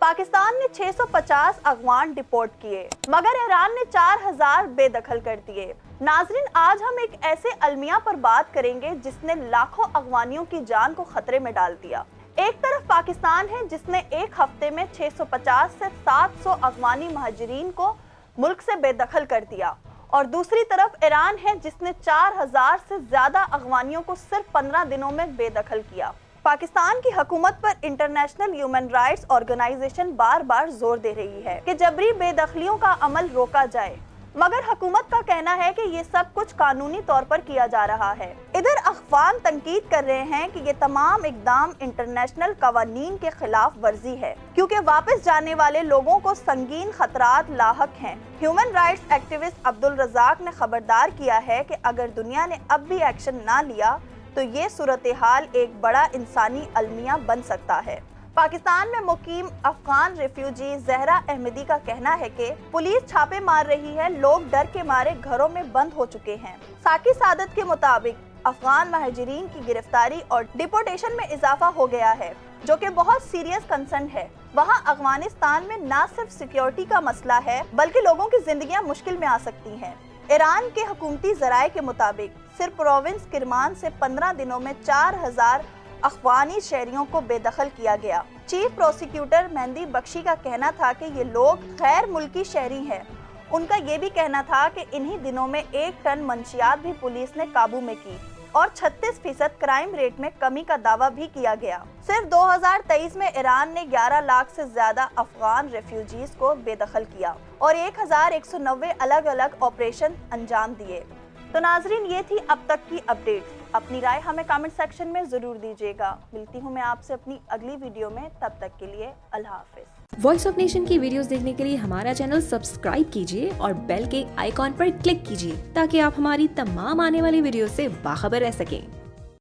پاکستان نے 650 افغان ڈپورٹ کیے مگر ایران نے 4000 بے دخل کر دیے۔ ناظرین، آج ہم ایک ایسے المیہ پر بات کریں گے جس نے لاکھوں افغانیوں کی جان کو خطرے میں ڈال دیا۔ ایک طرف پاکستان ہے جس نے ایک ہفتے میں 650 سے 700 افغانی مہاجرین کو ملک سے بے دخل کر دیا، اور دوسری طرف ایران ہے جس نے 4000 سے زیادہ افغانیوں کو صرف 15 دنوں میں بے دخل کیا۔ پاکستان کی حکومت پر انٹرنیشنل ہیومن رائٹس آرگنائزیشن بار بار زور دے رہی ہے کہ جبری بے دخلیوں کا عمل روکا جائے، مگر حکومت کا کہنا ہے کہ یہ سب کچھ قانونی طور پر کیا جا رہا ہے۔ ادھر افغان تنقید کر رہے ہیں کہ یہ تمام اقدام انٹرنیشنل قوانین کے خلاف ورزی ہے، کیونکہ واپس جانے والے لوگوں کو سنگین خطرات لاحق ہیں۔ ہیومن رائٹس ایکٹیوسٹ عبدالرزاق نے خبردار کیا ہے کہ اگر دنیا نے اب بھی ایکشن نہ لیا تو یہ صورتحال ایک بڑا انسانی المیہ بن سکتا ہے۔ پاکستان میں مقیم افغان ریفیوجی زہرا احمدی کا کہنا ہے کہ پولیس چھاپے مار رہی ہے، لوگ ڈر کے مارے گھروں میں بند ہو چکے ہیں۔ ساکی سعادت کے مطابق افغان مہاجرین کی گرفتاری اور ڈیپورٹیشن میں اضافہ ہو گیا ہے، جو کہ بہت سیریس کنسرن ہے۔ وہاں افغانستان میں نہ صرف سیکیورٹی کا مسئلہ ہے بلکہ لوگوں کی زندگیاں مشکل میں آ سکتی ہیں۔ ایران کے حکومتی ذرائع کے مطابق صرف پروونس کرمان سے 15 دنوں میں 4000 افغانی شہریوں کو بے دخل کیا گیا۔ چیف پروسیکیوٹر مہندی بخشی کا کہنا تھا کہ یہ لوگ غیر ملکی شہری ہیں۔ ان کا یہ بھی کہنا تھا کہ انہی دنوں میں 1 ٹن منشیات بھی پولیس نے قابو میں کی اور 36% کرائم ریٹ میں کمی کا دعویٰ بھی کیا گیا۔ صرف 2023 میں ایران نے 11 لاکھ سے زیادہ افغان ریفیوجیز کو بے دخل کیا اور 1190 الگ الگ آپریشن انجام دیے۔ تو ناظرین، یہ تھی اب تک کی اپڈیٹ۔ اپنی رائے ہمیں کامنٹ سیکشن میں ضرور دیجیے گا۔ ملتی ہوں میں آپ سے اپنی اگلی ویڈیو میں، تب تک کے لیے اللہ حافظ۔ وائس آف نیشن کی ویڈیوز دیکھنے کے لیے ہمارا چینل سبسکرائب کیجیے اور بیل کے آئیکن پر کلک کیجیے تاکہ آپ ہماری تمام آنے والی ویڈیوز سے باخبر رہ سکیں۔